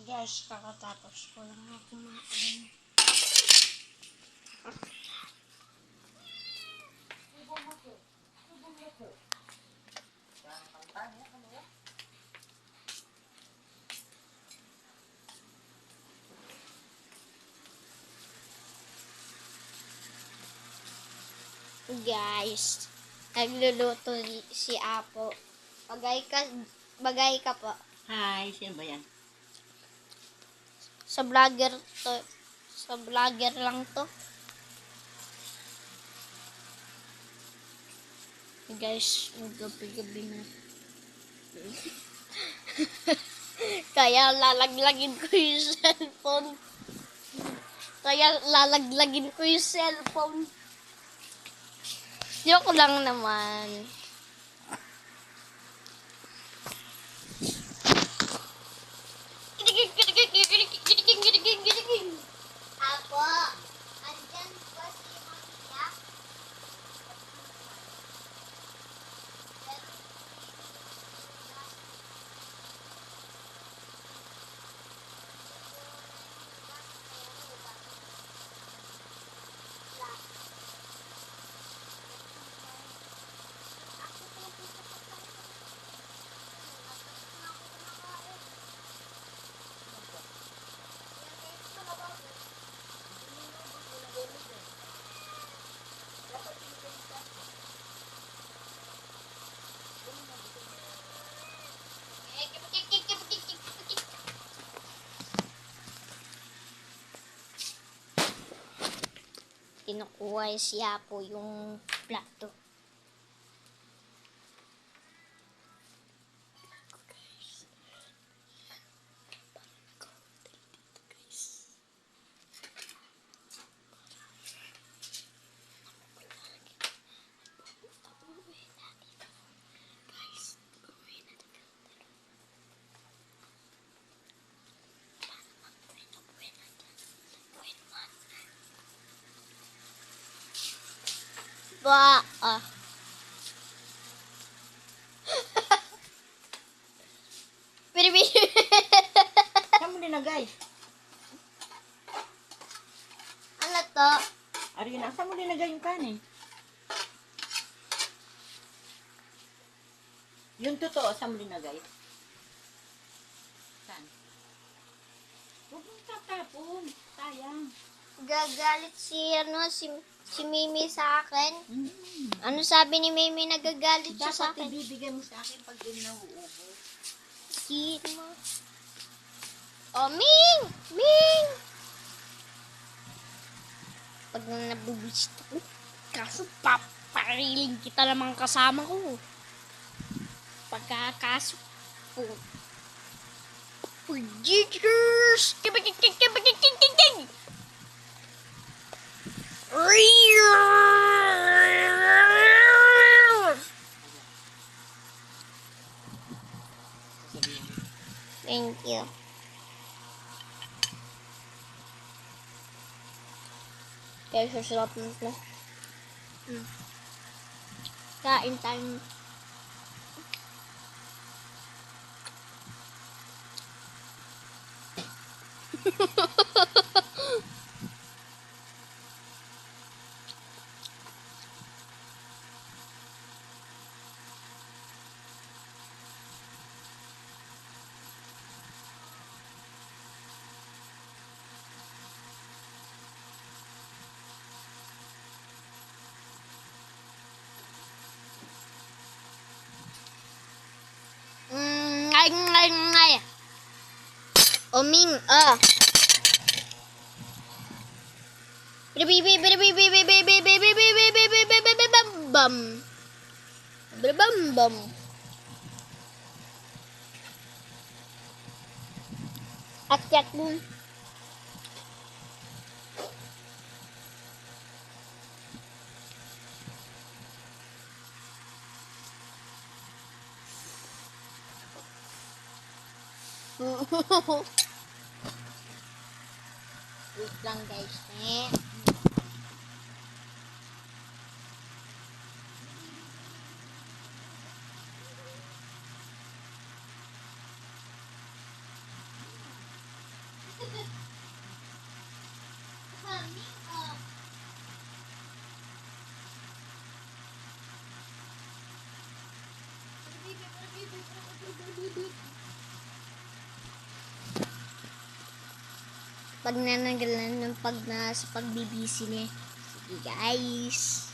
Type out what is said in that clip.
Guys, kakatapos ko lang na kumain. Guys, nagluluto si Apo. Bagay ka po. Hi, sino ba yan? Sa vlogger to. Sa vlogger lang to. Guys, gabi-gabi na. Kaya lalaglagin ko yung cellphone. Joke lang naman. Apo, andyan ba si Maria? Kinukuha siya po yung plato. Ba, Saan mo dinagay? ano to? Arina, saan mo dinagay yung kanin? Yung totoo, saan mo dinagay? Saan? Huwag mong tatapon. Sayang. Gagalit si Mimi sa akin. Ano sabi ni Mimi, nagagalit siya sa Dapat akin? ibibigay mo sa akin pag din nauubos. Sino mo? Oh, Ming! Ming! Pag nabubusit ako, kaso papariling kita namang kasama ko. Pagkakaso po. Jiggers! Kibagigigigigigigigig! Thank you. Kaya sarap nito. Kain tayo. Ngay. Oming, bam. Akyat mo. Wait lang guys, pag nanagalan ng sa pagbibisi niya. Sige guys.